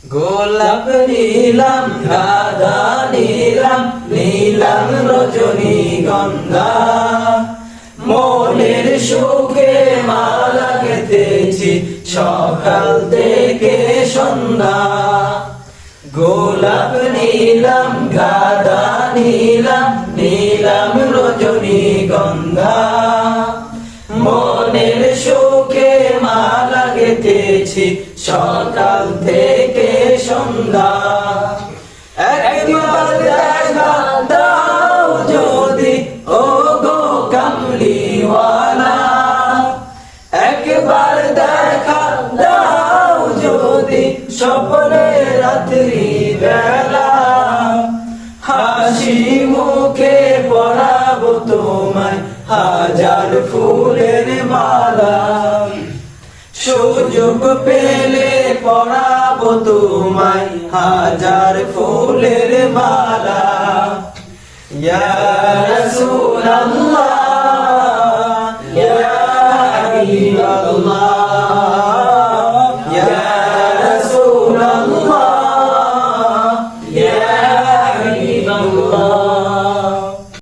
গোলাপ নীলাম গাঁদা নীলাম নীলাম রজনীগন্ধা মনের সুখে মালা গেঁথেছি সকাল থেকে সন্ধ্যা গোলাপ নীলাম গাঁদা নীলাম নীলাম রজনীগন্ধা মনের সুখে মালা গেঁথেছি সকাল থেকে সন্ধ্যা একবার দেখা দাও যদি ও গো কামলিওয়ালা একবার দেখা দাও যদি স্বপ্নে রাত্রি বেলা হাসি মুখে পরাবো তোমায় হাজার ফুলের মালা সুযোগ পেলে পরাবো তোমায় হাজার ফুলের মালা ইয়া রাসূলুল্লাহ ইয়া হাবিবাল্লাহ